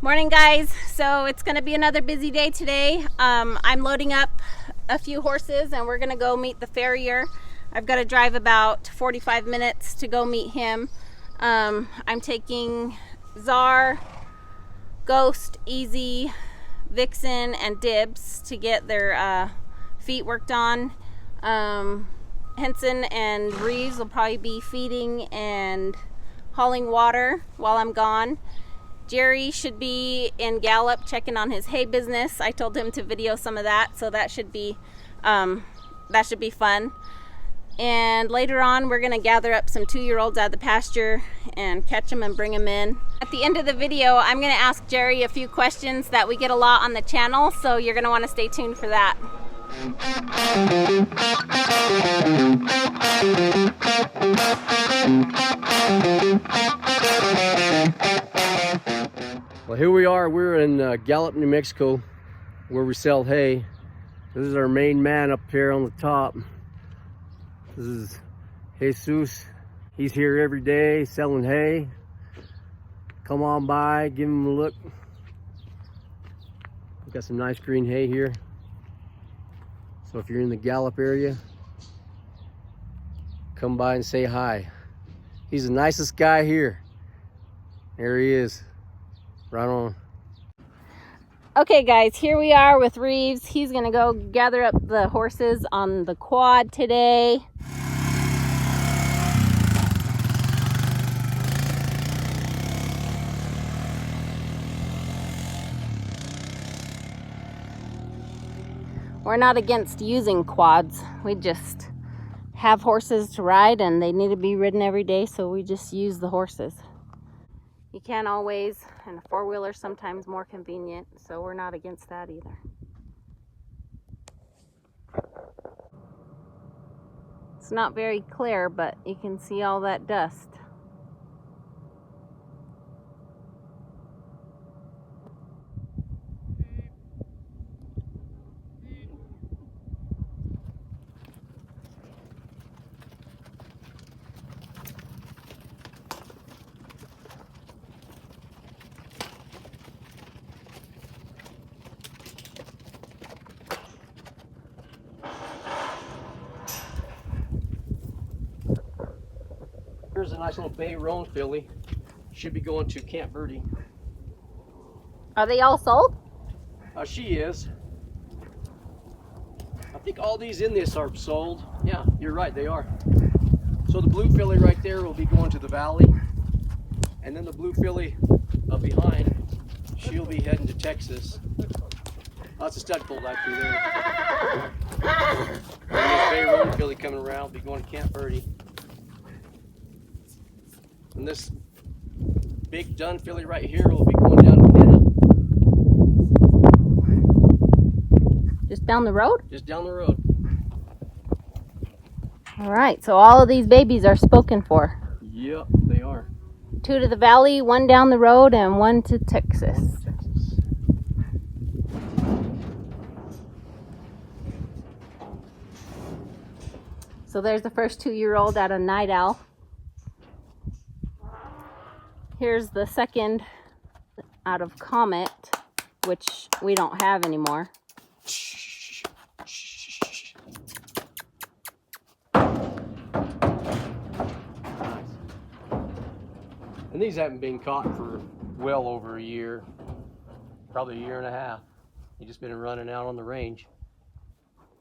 Morning, guys. So it's going to be another busy day today. I'm loading up a few horses and we're going to go meet the farrier. I've got to drive about 45 minutes to go meet him. I'm taking Czar, Ghost, Easy, Vixen, and Dibs to get their feet worked on. Henson and Reeves will probably be feeding and hauling water while I'm gone. Jerry should be in Gallup checking on his hay business. I told him to video some of that, so that should be fun. And later on, we're gonna gather up some 2-year-olds out of the pasture and catch them and bring them in. At the end of the video, I'm gonna ask Jerry a few questions that we get a lot on the channel, so you're gonna wanna stay tuned for that. Well, here we are. We're in Gallup, New Mexico, where we sell hay. This is our main man up here on the top. This is Jesus. He's here every day selling hay. Come on by, give him a look. We've got some nice green hay here. So if you're in the Gallup area, come by and say hi. He's the nicest guy here. There he is. Right on. Okay, guys, here we are with Reeves. He's gonna go gather up the horses on the quad today. We're not against using quads. We just have horses to ride and they need to be ridden every day, so we just use the horses. You can't always, and a four-wheeler sometimes more convenient, so we're not against that either. It's not very clear, but you can see all that dust. Here's a nice little bay roan filly. Should be going to Camp Verde. Are they all sold? She is. I think all these in this are sold. Yeah, you're right, they are. So the blue filly right there will be going to the valley. And then the blue filly up behind, she'll be heading to Texas. That's a stud fold actually there. And this bay roan filly coming around will be going to Camp Verde. And this big dun filly right here will be going down to Pinna. Just down the road? Just down the road. All right, so all of these babies are spoken for. Yep, they are. 2 to the valley, 1 down the road, and 1 to Texas. So there's the first 2-year-old out of Night Owl. Here's the second out of Comet, which we don't have anymore. And these haven't been caught for well over a year, probably a year and a half. They've just been running out on the range.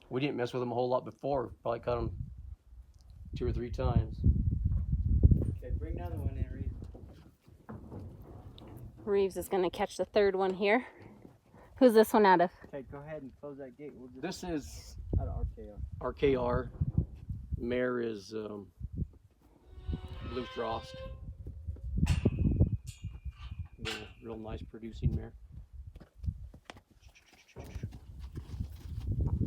We didn't mess with them a whole lot before. Probably caught them 2 or 3 times. Okay, bring another one in, Reeves. Reeves is going to catch the third one here. Who's this one out of? Okay, go ahead and close that gate. We'll just This is out of RKR. RKR. Mare is Blue Frost. Real nice producing mare.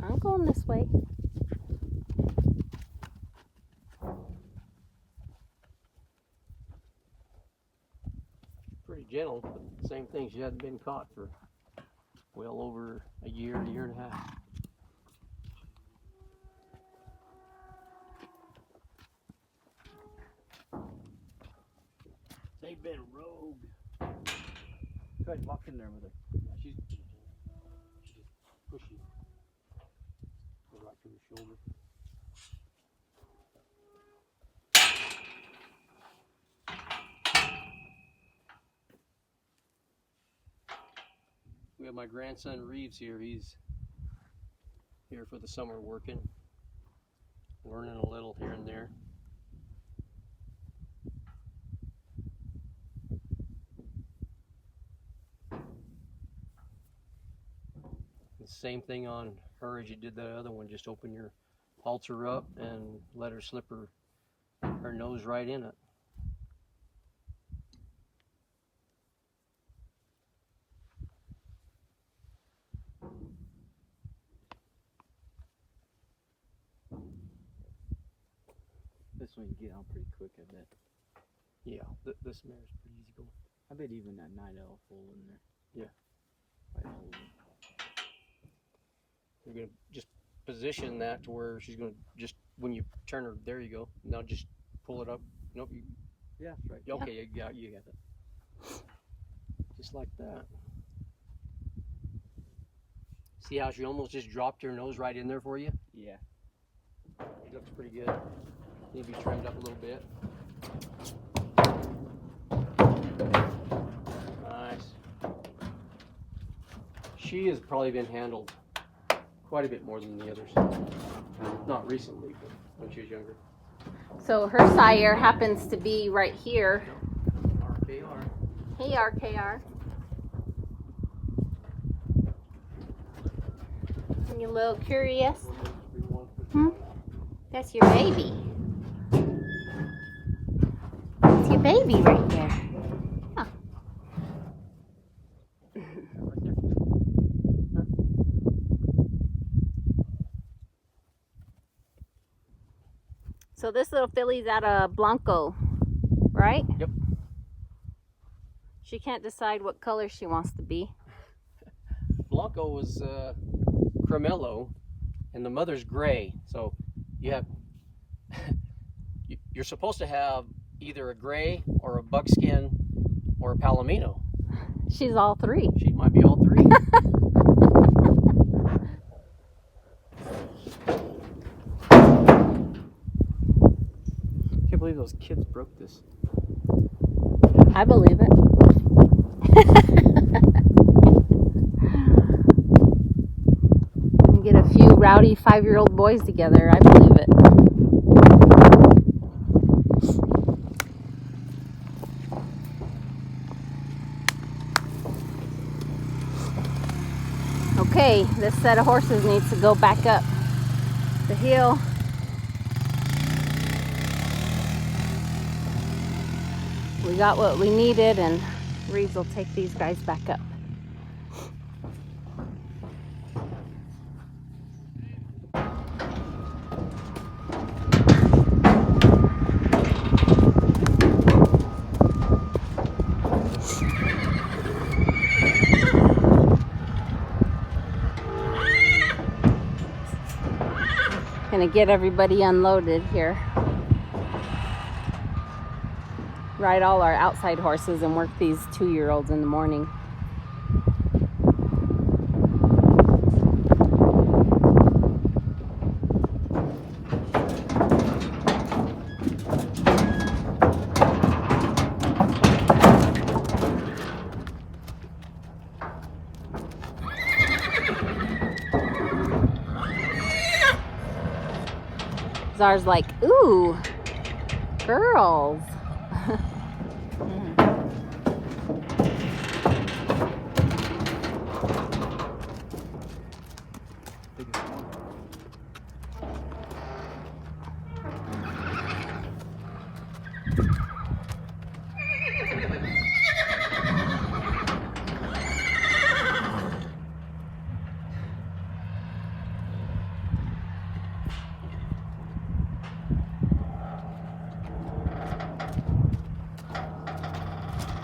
I'm going this way. Pretty gentle, but same thing. She hadn't been caught for well over a year and a half. They've been rogue. guys lock in there with her. Yeah, she's pushy. Go right to the shoulder. We have my grandson Reeves here. He's here for the summer working, learning a little here and there. The same thing on her as you did that other one. Just open your halter up and let her slip her nose right in it. This one you get on pretty quick, I bet. Yeah, this mare's pretty easy going. I bet even that night owl full in there. Yeah. Right, hold it. You're going to just position that to where she's going to just, when you turn her, there you go. Now just pull it up. Nope. Yeah, that's right. Okay, you got it. Just like that. See how she almost just dropped her nose right in there for you? Yeah. Looks pretty good. Need to be trimmed up a little bit. Nice. She has probably been handled quite a bit more than the others. Not recently, but when she was younger. So her sire happens to be right here. RKR. Hey, RKR. You a little curious? Hmm? That's your baby. That's your baby right there. Huh. So this little filly's out of Blanco, right? Yep. She can't decide what color she wants to be. Blanco was cremello, and the mother's gray. So you have you're supposed to have either a gray or a buckskin or a palomino. She's all three. She might be all three. Can't believe those kids broke this. I believe it. Get a few rowdy 5-year-old boys together. I believe it. Okay, this set of horses needs to go back up the hill. We got what we needed, and Reeves will take these guys back up. Gonna get everybody unloaded here. Ride all our outside horses and work these 2-year-olds in the morning. Czar's like, ooh, girls.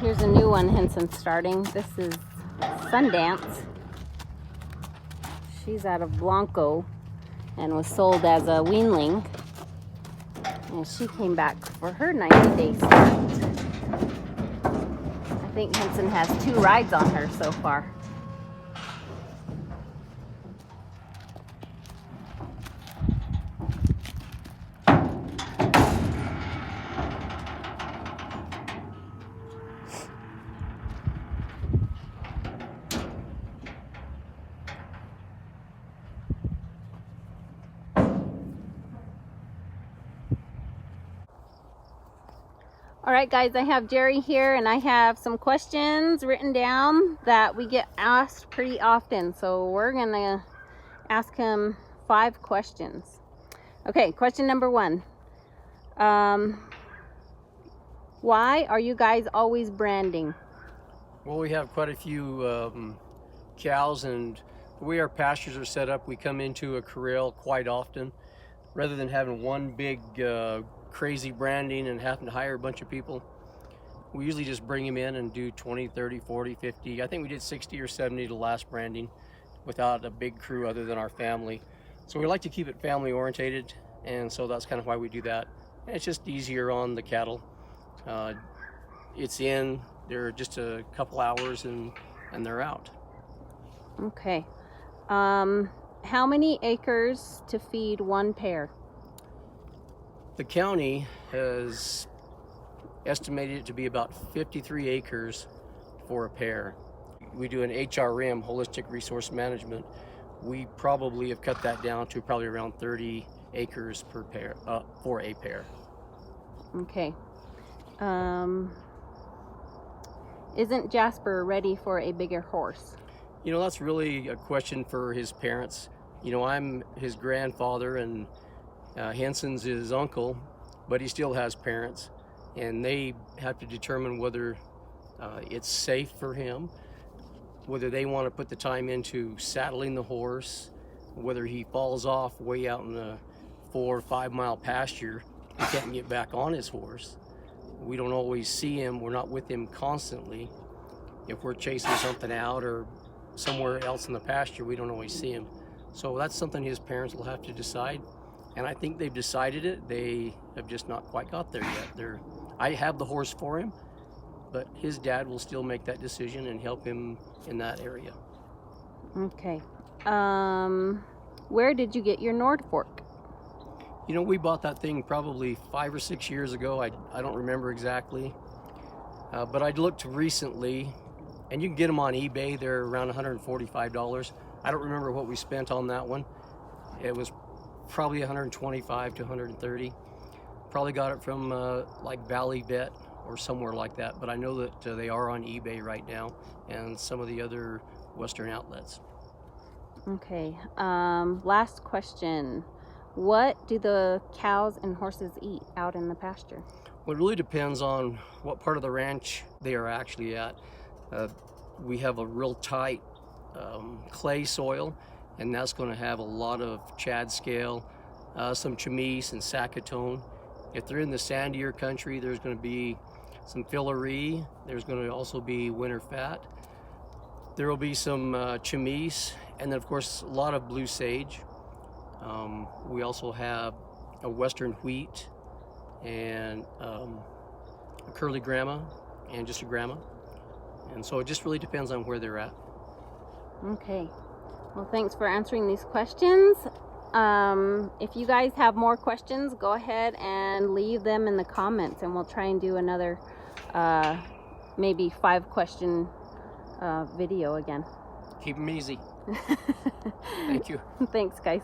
Here's a new one Henson's starting. This is Sundance. She's out of Blanco and was sold as a weanling. And she came back for her 90-day start. I think Henson has 2 rides on her so far. All right, guys, I have Jerry here, and I have some questions written down that we get asked pretty often. So we're gonna ask him 5 questions. Okay, question number 1. Why are you guys always branding? Well, we have quite a few cows, and the way our pastures are set up, we come into a corral quite often. Rather than having one big crazy branding and having to hire a bunch of people, we usually just bring them in and do 20, 30, 40, 50. I think we did 60 or 70 the last branding without a big crew other than our family. So we like to keep it family orientated, and so that's kind of why we do that. And it's just easier on the cattle. It's in, they're just a couple hours and they're out. Okay. How many acres to feed one pair? The county has estimated it to be about 53 acres for a pair. We do an HRM, Holistic Resource Management. We probably have cut that down to probably around 30 acres per pair, for a pair. Okay. Isn't Jasper ready for a bigger horse? You know, that's really a question for his parents. You know, I'm his grandfather, and Henson's his uncle, but he still has parents, and they have to determine whether it's safe for him, whether they want to put the time into saddling the horse, whether he falls off way out in the 4 or 5 mile pasture, he can't get back on his horse. We don't always see him, we're not with him constantly. If we're chasing something out or somewhere else in the pasture, we don't always see him. So that's something his parents will have to decide. And I think they've decided it. They have just not quite got there yet. I have the horse for him, but his dad will still make that decision and help him in that area. Okay. Where did you get your Nord fork? You know, we bought that thing probably 5 or 6 years ago. I don't remember exactly. But I looked recently, and you can get them on eBay. They're around $145. I don't remember what we spent on that one. It was probably $125 to $130. Probably got it from like Valley Vet or somewhere like that. But I know that they are on eBay right now and some of the other Western outlets. Okay. Last question. What do the cows and horses eat out in the pasture? Well, it really depends on what part of the ranch they are actually at. We have a real tight clay soil, and that's going to have a lot of chad scale, some chamise and saccatone. If they're in the sandier country, there's going to be some fillies. There's going to also be winter fat. There will be some chamise, and then of course a lot of blue sage. We also have a western wheat and a curly grama and just a grama. And so it just really depends on where they're at. Okay. Well, thanks for answering these questions. If you guys have more questions, go ahead and leave them in the comments, and we'll try and do another maybe 5-question video again. Keep them easy. Thank you. Thanks, guys.